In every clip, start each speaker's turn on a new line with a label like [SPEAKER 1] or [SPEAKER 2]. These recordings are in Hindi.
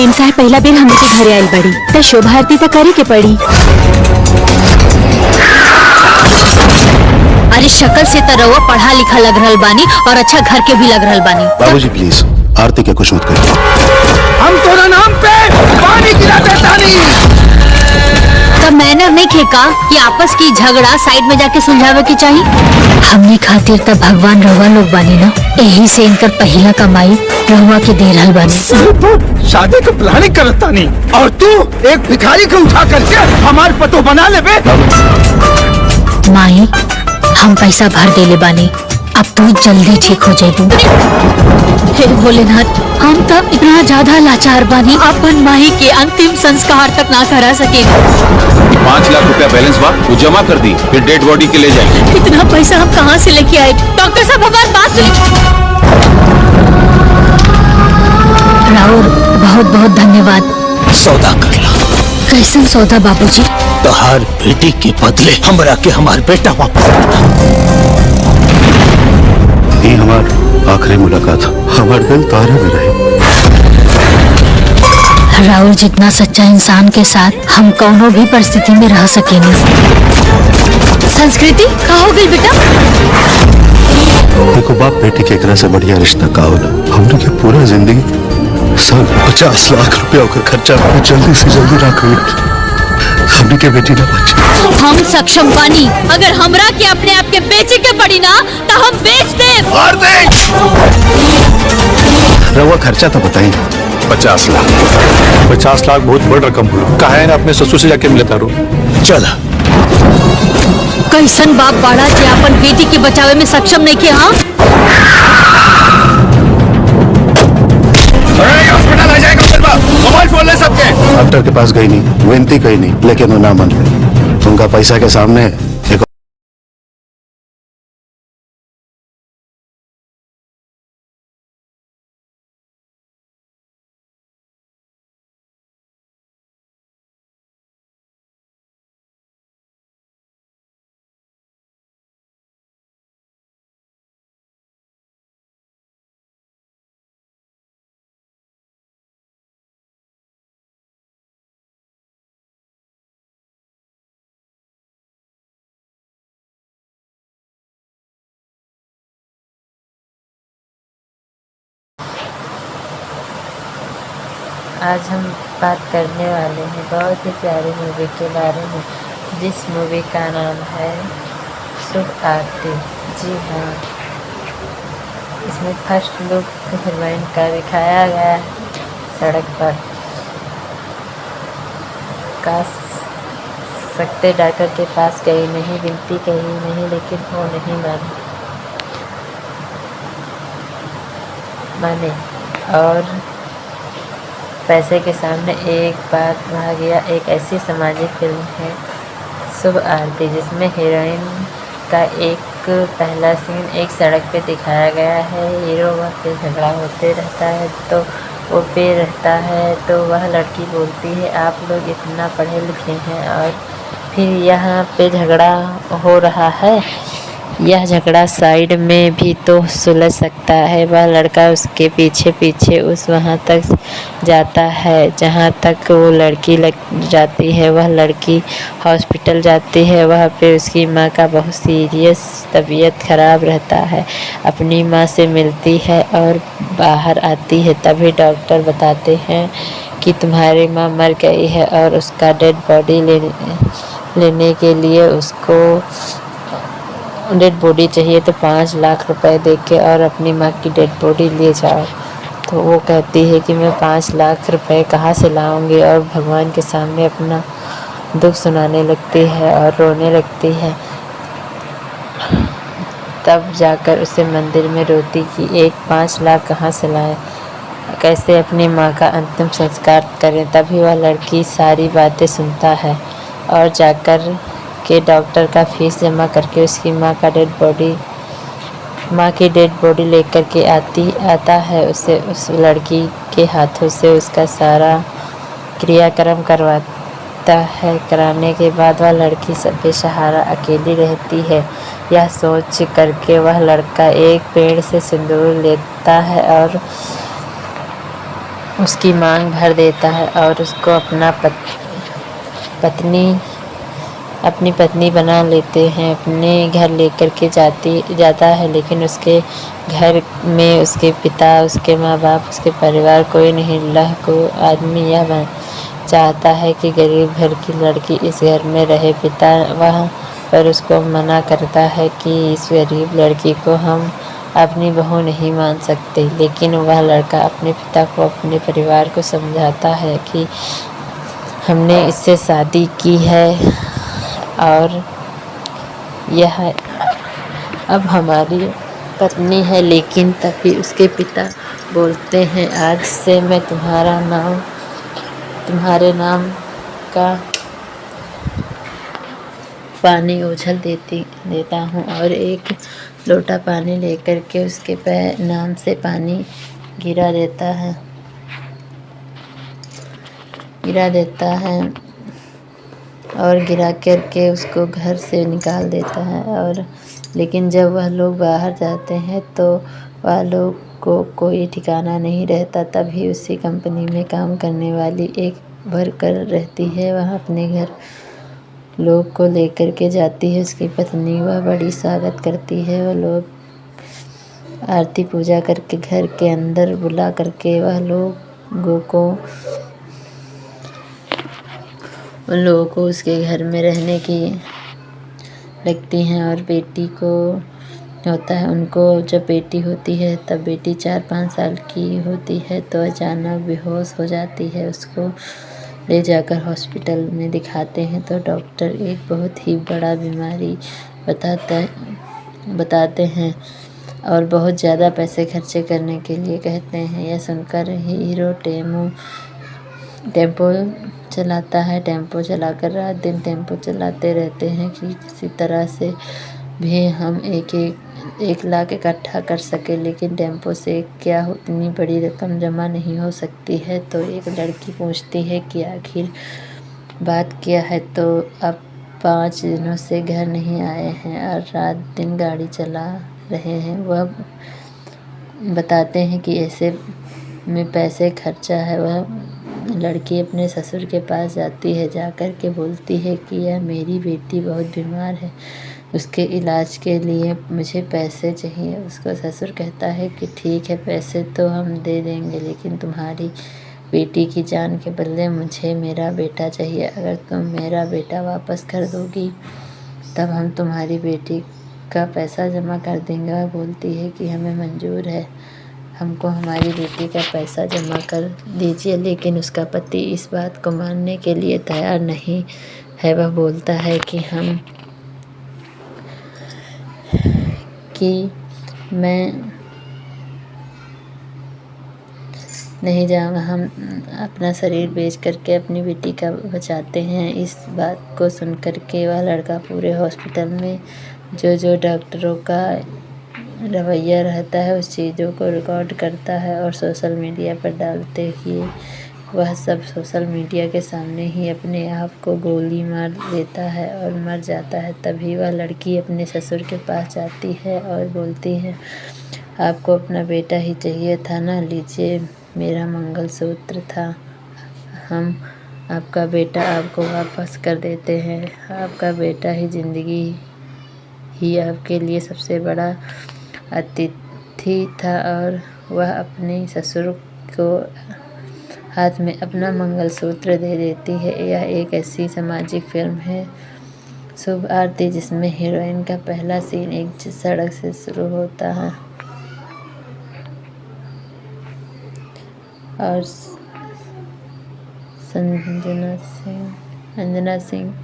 [SPEAKER 1] मेम साहब पहला बेर हमने के घरे आयल बड़ी त शोभा आरती त करे के पड़ी।
[SPEAKER 2] अरे शक्ल से तो रउआ पढ़ा लिखा लग रहल बानी और अच्छा घर के भी लग रहल बानी।
[SPEAKER 3] बाबूजी प्लीज आरती के कुछ मत करिए।
[SPEAKER 4] हम तोरा नाम पे पानी गिरा देता नहीं।
[SPEAKER 2] तब मैंने नहीं खेका कि आपस की झगड़ा साइड में जाके सुलझावे की चाहिए। हमने खातिर तब भगवान रहुआ लोग बानी ना, यही से इनकर पहला कमाई रहुआ के दे रहल बानी।
[SPEAKER 4] शादी का प्लानिंग करता नहीं और तू एक भिखारी को उठा करके हमारे पतो बना ले बे।
[SPEAKER 2] माई हम पैसा भर देले बानी, अब तू जल्दी ठीक हो जाएगी। हे भोलेनाथ, हम तब इतना ज्यादा लाचार बानी अपन माही के अंतिम संस्कार तक ना करा सके।
[SPEAKER 5] 5 लाख रुपया बैलेंस बा, वो जमा कर दी, फिर डेड बॉडी के ले जाएंगे।
[SPEAKER 2] इतना पैसा हम कहाँ से लेके आए? डॉक्टर साहब हमारी बात सुनिए। राहुल बहुत बहुत धन्यवाद।
[SPEAKER 4] सौदा कर ला।
[SPEAKER 2] कैसन सौदा बाबूजी?
[SPEAKER 4] तोहार बेटी के बदले हमरा के हमार बेटा वापस।
[SPEAKER 3] ये हमार आखिरी मुलाकात, हमार दिल तारे में रहे।
[SPEAKER 2] राहुल जितना सच्चा इंसान के साथ हम कोनो भी परिस्थिति में रह सकेंगे। संस्कृति कहाँ हो गई बेटा?
[SPEAKER 3] देखो बाप बेटी के एकरा से बढ़िया रिश्ता का होला। हमने के पूरा जिंदगी सब 50 लाख रुपया होकर खर्चा जल्दी से जल्दी ना करी, हमने के बेटी ना बची।
[SPEAKER 2] हम सक्षम बानी, अगर हमरा के अपने आप के बेचे के पड़ी ना तो हम बेच दे।
[SPEAKER 3] रवा खर्चा तो बताइए।
[SPEAKER 5] 50 लाख।
[SPEAKER 6] 50 लाख बहुत बड़ रकम हो। कहा है ना अपने ससुर से जाके मिलता रो।
[SPEAKER 4] चला।
[SPEAKER 2] कैसन बाप बाड़ा जे अपन बेटी के बचावे में सक्षम नहीं किया। हाँ
[SPEAKER 5] हॉस्पिटल आ जाएगा, मोबाइल फोन ले सबके।
[SPEAKER 3] डॉक्टर के पास गई नहीं, विनती कही नहीं, लेकिन वो ना मन गई। उनका पैसा के सामने एक
[SPEAKER 7] आज हम बात करने वाले हैं बहुत ही प्यारी मूवी के बारे में, जिस मूवी का नाम है शुभ आरती। जी हाँ, इसमें फर्स्ट लुक हीरोइन का दिखाया गया है सड़क पर। काश सकते डॉक्टर के पास गई नहीं, विनती कही नहीं, लेकिन वो नहीं माने और पैसे के सामने एक बात भाग गया। एक ऐसी सामाजिक फिल्म है शुभ आरती, जिसमें हीरोइन का एक पहला सीन एक सड़क पे दिखाया गया है। हीरो वह पे झगड़ा होते रहता है तो वो पे रहता है, तो वह लड़की बोलती है आप लोग इतना पढ़े लिखे हैं और फिर यहाँ पे झगड़ा हो रहा है। यह झगड़ा साइड में भी तो सुलझ सकता है। वह लड़का उसके पीछे पीछे उस वहाँ तक जाता है जहाँ तक वो लड़की लग जाती है। वह लड़की हॉस्पिटल जाती है, वहाँ पे उसकी माँ का बहुत सीरियस तबीयत ख़राब रहता है। अपनी माँ से मिलती है और बाहर आती है, तभी डॉक्टर बताते हैं कि तुम्हारी माँ मर गई है और उसका डेड बॉडी लेने के लिए उसको डेड बॉडी चाहिए, तो 5 लाख रुपए दे के और अपनी माँ की डेड बॉडी ले जाओ। तो वो कहती है कि मैं 5 लाख रुपए कहाँ से लाऊंगी, और भगवान के सामने अपना दुख सुनाने लगती है और रोने लगती है। तब जाकर उसे मंदिर में रोती कि एक 5 लाख कहाँ से लाए, कैसे अपनी माँ का अंतिम संस्कार करें। तभी वह लड़की सारी बातें सुनता है और जाकर के डॉक्टर का फीस जमा करके उसकी माँ की डेड बॉडी लेकर के आता है। उसे उस लड़की के हाथों से उसका सारा क्रियाक्रम करवाता है। कराने के बाद वह लड़की बेसहारा अकेली रहती है। यह सोच करके वह लड़का एक पेड़ से सिंदूर लेता है और उसकी मांग भर देता है और उसको अपनी पत्नी बना लेते हैं, अपने घर लेकर के जाता है। लेकिन उसके घर में उसके पिता, उसके माँ बाप, उसके परिवार कोई नहीं। अल्लाह को आदमी यह चाहता है कि गरीब घर की लड़की इस घर में रहे। पिता वह पर उसको मना करता है कि इस गरीब लड़की को हम अपनी बहू नहीं मान सकते। लेकिन वह लड़का अपने पिता को, अपने परिवार को समझाता है कि हमने इससे शादी की है और यह अब हमारी पत्नी है। लेकिन तभी उसके पिता बोलते हैं, आज से मैं तुम्हारे नाम का पानी उछल देता हूँ। और एक लोटा पानी लेकर के उसके नाम से पानी गिरा देता है और गिरा करके उसको घर से निकाल देता है। और लेकिन जब वह लोग बाहर जाते हैं तो वह लोग को कोई ठिकाना नहीं रहता। तभी उसी कंपनी में काम करने वाली एक वर्कर रहती है, वह अपने घर लोग को लेकर के जाती है। उसकी पत्नी वह बड़ी स्वागत करती है। वह लोग आरती पूजा करके घर के अंदर बुला करके उन लोगों को उसके घर में रहने की लगती हैं। और बेटी को होता है, उनको जब बेटी होती है तब बेटी 4-5 साल की होती है तो अचानक बेहोश हो जाती है। उसको ले जाकर हॉस्पिटल में दिखाते हैं तो डॉक्टर एक बहुत ही बड़ा बीमारी बताते हैं और बहुत ज़्यादा पैसे खर्चे करने के लिए कहते हैं। यह सुनकर हीरो टेम्पो चलाता है। टेम्पो चलाकर रात दिन टेम्पो चलाते रहते हैं कि किसी तरह से भी हम 1 लाख इकट्ठा कर सके। लेकिन टेम्पो से क्या उतनी बड़ी रकम जमा नहीं हो सकती है। तो एक लड़की पूछती है कि आखिर बात क्या है। तो अब 5 दिनों से घर नहीं आए हैं और रात दिन गाड़ी चला रहे हैं। वह बताते हैं कि ऐसे में पैसे खर्चा है। वह लड़की अपने ससुर के पास जाती है, जाकर के बोलती है कि यह मेरी बेटी बहुत बीमार है, उसके इलाज के लिए मुझे पैसे चाहिए। उसका ससुर कहता है कि ठीक है, पैसे तो हम दे देंगे, लेकिन तुम्हारी बेटी की जान के बदले मुझे मेरा बेटा चाहिए। अगर तुम मेरा बेटा वापस कर दोगी तब हम तुम्हारी बेटी का पैसा जमा कर देंगे। वह बोलती है कि हमें मंजूर है, हमको हमारी बेटी का पैसा जमा कर दीजिए। लेकिन उसका पति इस बात को मानने के लिए तैयार नहीं है। वह बोलता है कि मैं नहीं जाऊँगा। हम अपना शरीर बेच करके अपनी बेटी का बचाते हैं। इस बात को सुनकर के वह लड़का पूरे हॉस्पिटल में जो डॉक्टरों का रवैया रहता है उस चीज़ों को रिकॉर्ड करता है और सोशल मीडिया पर डालते ही वह सब सोशल मीडिया के सामने ही अपने आप को गोली मार देता है और मर जाता है। तभी वह लड़की अपने ससुर के पास जाती है और बोलती है, आपको अपना बेटा ही चाहिए था ना, लीजिए मेरा मंगलसूत्र था, हम आपका बेटा आपको वापस कर देते हैं। आपका बेटा ही ज़िंदगी ही आपके लिए सबसे बड़ा अतिथि था। और वह अपने ससुर को हाथ में अपना मंगलसूत्र दे देती है। यह एक ऐसी सामाजिक फिल्म है शुभ आरती, जिसमें हीरोइन का पहला सीन एक सड़क से शुरू होता है और अंजना सिंह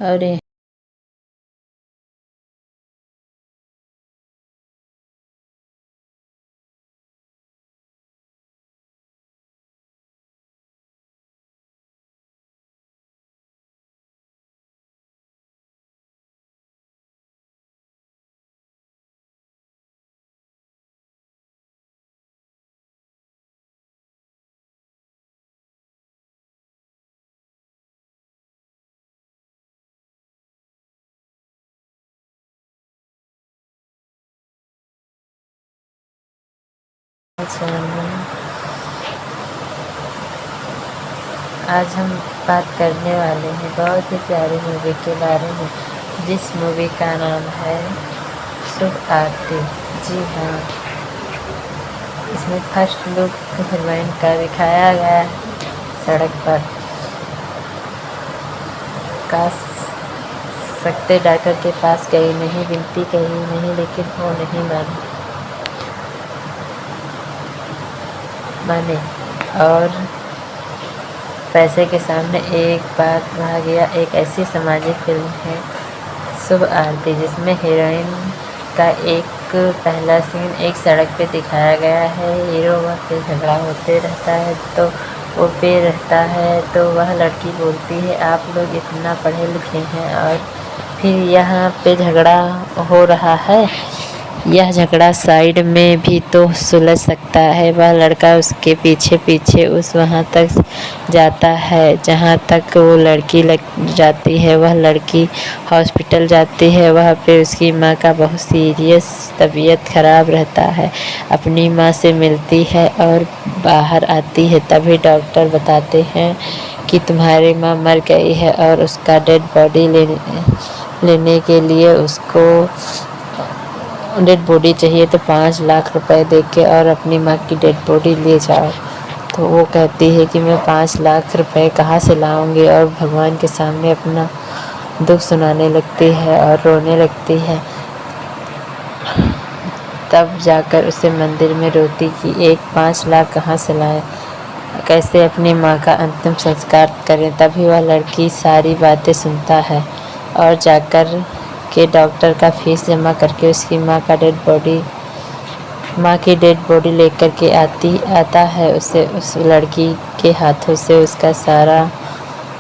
[SPEAKER 7] और चैनल। आज हम बात करने वाले हैं बहुत ही प्यारी मूवी के बारे में, जिस मूवी का नाम है शुभ आरती। जी हाँ, इसमें फर्स्ट लुक हीरोइन का दिखाया गया है सड़क पर। काश सकते डॉक्टर के पास गई नहीं, विनती कही नहीं, लेकिन वो नहीं माने और पैसे के सामने एक बात भाग गया। एक ऐसी सामाजिक फिल्म है शुभ आरती, जिसमें हीरोइन का एक पहला सीन एक सड़क पे दिखाया गया है। हीरो वह पे झगड़ा होते रहता है तो वो पे रहता है, तो वह लड़की बोलती है आप लोग इतना पढ़े लिखे हैं और फिर यहाँ पे झगड़ा हो रहा है। यह झगड़ा साइड में भी तो सुलझ सकता है। वह लड़का उसके पीछे पीछे उस वहाँ तक जाता है जहाँ तक वो लड़की लग जाती है। वह लड़की हॉस्पिटल जाती है, वहाँ पे उसकी माँ का बहुत सीरियस तबीयत ख़राब रहता है। अपनी माँ से मिलती है और बाहर आती है, तभी डॉक्टर बताते हैं कि तुम्हारी माँ मर गई है और उसका डेड बॉडी लेने के लिए उसको डेड बॉडी चाहिए, तो 5 लाख रुपए दे के और अपनी माँ की डेड बॉडी ले जाओ। तो वो कहती है कि मैं 5 लाख रुपए कहाँ से लाऊंगी, और भगवान के सामने अपना दुख सुनाने लगती है और रोने लगती है। तब जाकर उसे मंदिर में रोती कि एक 5 लाख कहाँ से लाए, कैसे अपनी माँ का अंतिम संस्कार करें। तभी वह लड़की सारी बातें सुनता है और जाकर के डॉक्टर का फीस जमा करके उसकी माँ की डेड बॉडी लेकर के आता है। उसे उस लड़की के हाथों से उसका सारा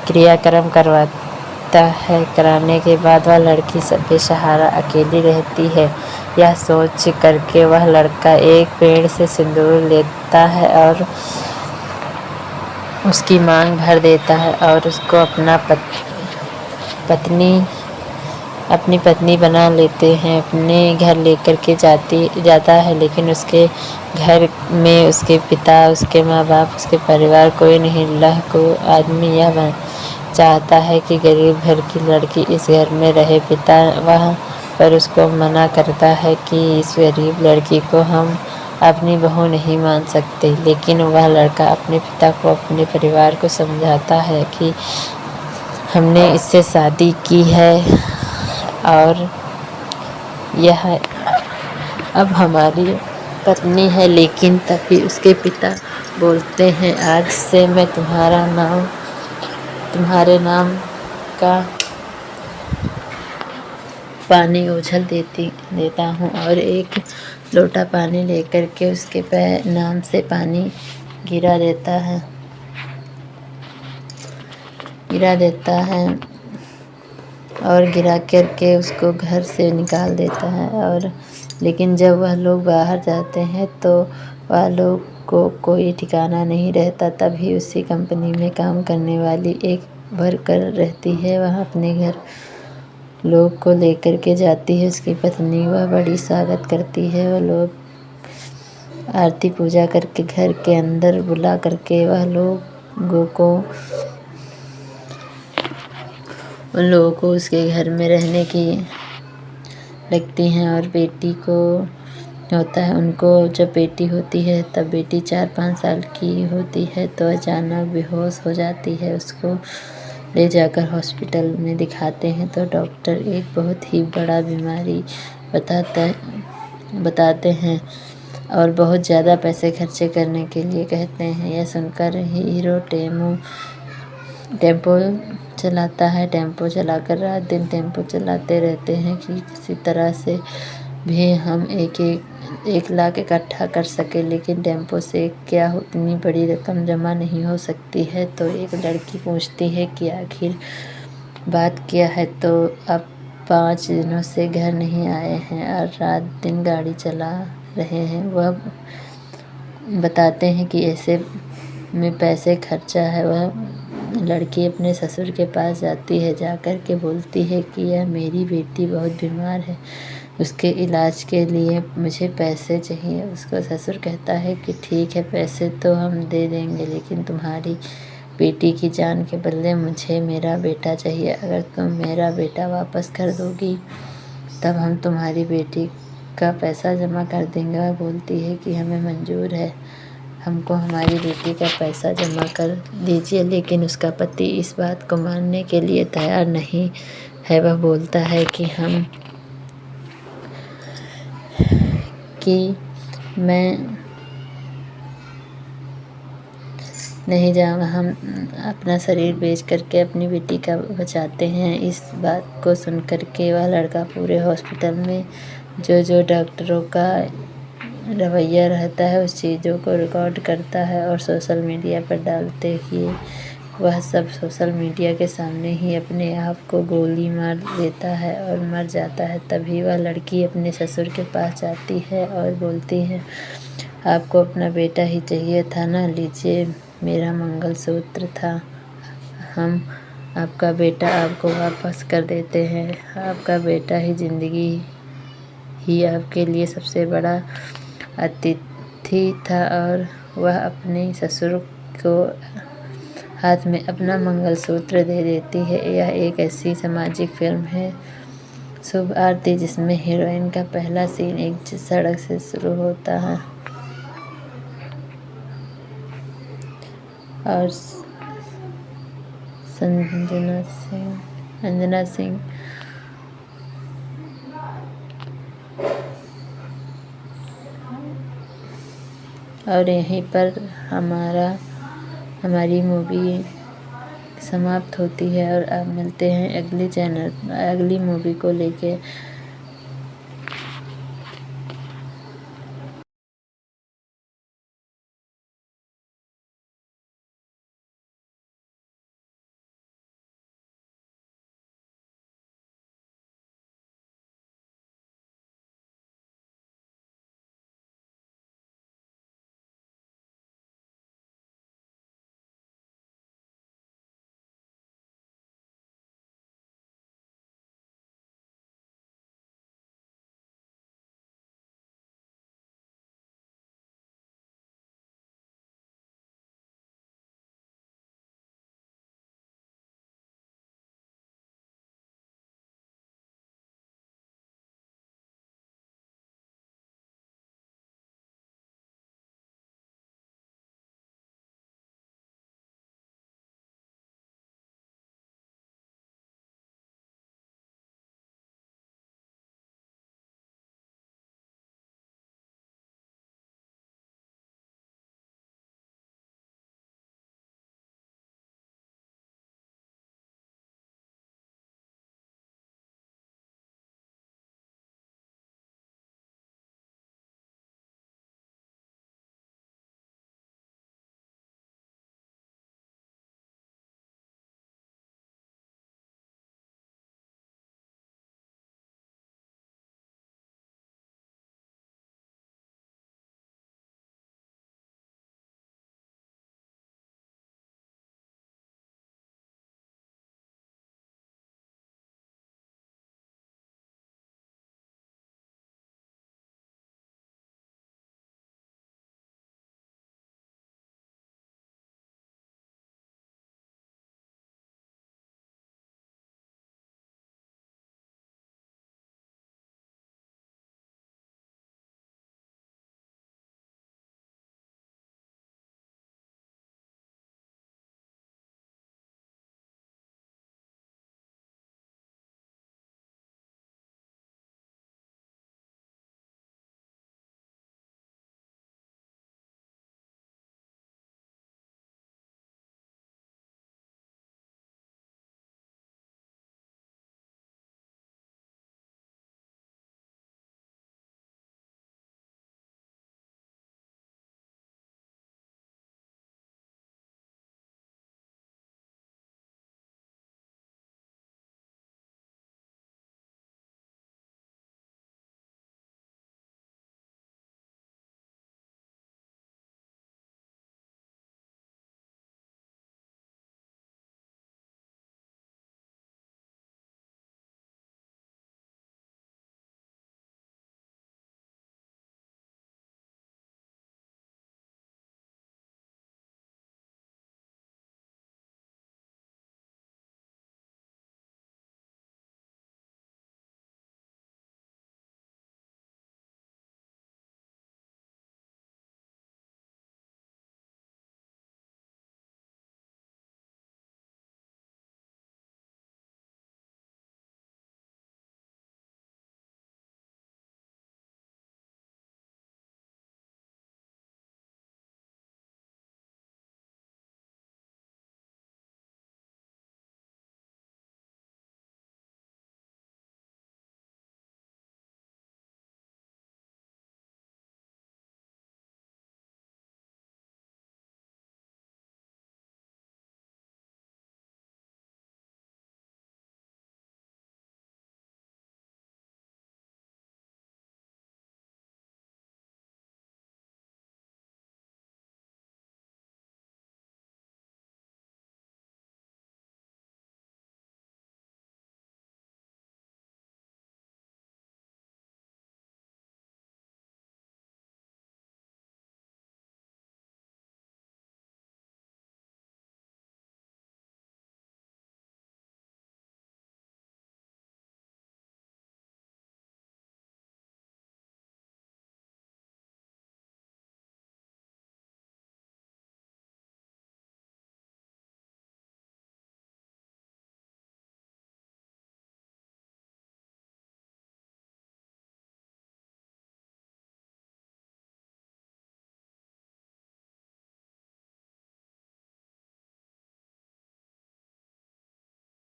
[SPEAKER 7] क्रियाक्रम करवाता है। कराने के बाद वह लड़की बेसहारा अकेली रहती है। यह सोच करके वह लड़का एक पेड़ से सिंदूर लेता है और उसकी मांग भर देता है और उसको अपनी पत्नी बना लेते हैं। अपने घर लेकर के जाता है, लेकिन उसके घर में उसके पिता, उसके माँ बाप, उसके परिवार कोई नहीं। अल्लाह को आदमी यह चाहता है कि गरीब घर की लड़की इस घर में रहे। पिता वह पर उसको मना करता है कि इस गरीब लड़की को हम अपनी बहू नहीं मान सकते। लेकिन वह लड़का अपने पिता को, अपने परिवार को समझाता है कि हमने इससे शादी की है और यह अब हमारी पत्नी है। लेकिन तभी उसके पिता बोलते हैं आज से मैं तुम्हारे नाम का पानी उछल देता हूँ, और एक लोटा पानी लेकर के उसके नाम से पानी गिरा देता है और गिरा करके उसको घर से निकाल देता है। और लेकिन जब वह लोग बाहर जाते हैं तो वह लोग को कोई ठिकाना नहीं रहता। तभी उसी कंपनी में काम करने वाली एक वर्कर रहती है, वह अपने घर लोग को लेकर के जाती है। उसकी पत्नी वह बड़ी स्वागत करती है। वह लोग आरती पूजा करके घर के अंदर बुला करके उन लोगों को उसके घर में रहने की लगती हैं। और बेटी को होता है, उनको जब बेटी होती है तब बेटी 4-5 साल की होती है तो अचानक बेहोश हो जाती है। उसको ले जाकर हॉस्पिटल में दिखाते हैं तो डॉक्टर एक बहुत ही बड़ा बीमारी बताते हैं और बहुत ज़्यादा पैसे खर्चे करने के लिए कहते हैं। यह सुनकर हीरो टेम्पो चलाता है। टेम्पो चलाकर रात दिन टेम्पो चलाते रहते हैं कि किसी तरह से भी हम 1 लाख इकट्ठा कर सके। लेकिन टेम्पो से क्या उतनी बड़ी रकम जमा नहीं हो सकती है। तो एक लड़की पूछती है कि आखिर बात क्या है। तो अब 5 दिनों से घर नहीं आए हैं और रात दिन गाड़ी चला रहे हैं। वह बताते हैं कि ऐसे में पैसे खर्चा है। वह लड़की अपने ससुर के पास जाती है, जाकर के बोलती है कि यह मेरी बेटी बहुत बीमार है, उसके इलाज के लिए मुझे पैसे चाहिए। उसका ससुर कहता है कि ठीक है, पैसे तो हम दे देंगे, लेकिन तुम्हारी बेटी की जान के बदले मुझे मेरा बेटा चाहिए। अगर तुम मेरा बेटा वापस कर दोगी तब हम तुम्हारी बेटी का पैसा जमा कर देंगे। वह बोलती है कि हमें मंजूर है, हमको हमारी बेटी का पैसा जमा कर दीजिए, लेकिन उसका पति इस बात को मानने के लिए तैयार नहीं है। वह बोलता है कि मैं नहीं जाऊँगा, हम अपना शरीर बेच करके अपनी बेटी का बचाते हैं। इस बात को सुन कर के वह लड़का पूरे हॉस्पिटल में जो डॉक्टरों का रवैया रहता है उस चीज़ों को रिकॉर्ड करता है और सोशल मीडिया पर डालते ही वह सब सोशल मीडिया के सामने ही अपने आप को गोली मार देता है और मर जाता है। तभी वह लड़की अपने ससुर के पास जाती है और बोलती है, आपको अपना बेटा ही चाहिए था ना, लीजिए मेरा मंगलसूत्र था, हम आपका बेटा आपको वापस कर देते हैं। आपका बेटा ही ज़िंदगी ही आपके लिए सबसे बड़ा अतिथि था। और वह अपने ससुर को हाथ में अपना मंगलसूत्र दे देती है। यह एक ऐसी सामाजिक फिल्म है शुभ आरती, जिसमें हीरोइन का पहला सीन एक सड़क से शुरू होता है और अंजना सिंह और यहीं पर हमारी मूवी समाप्त होती है और अब मिलते हैं अगली मूवी को लेके।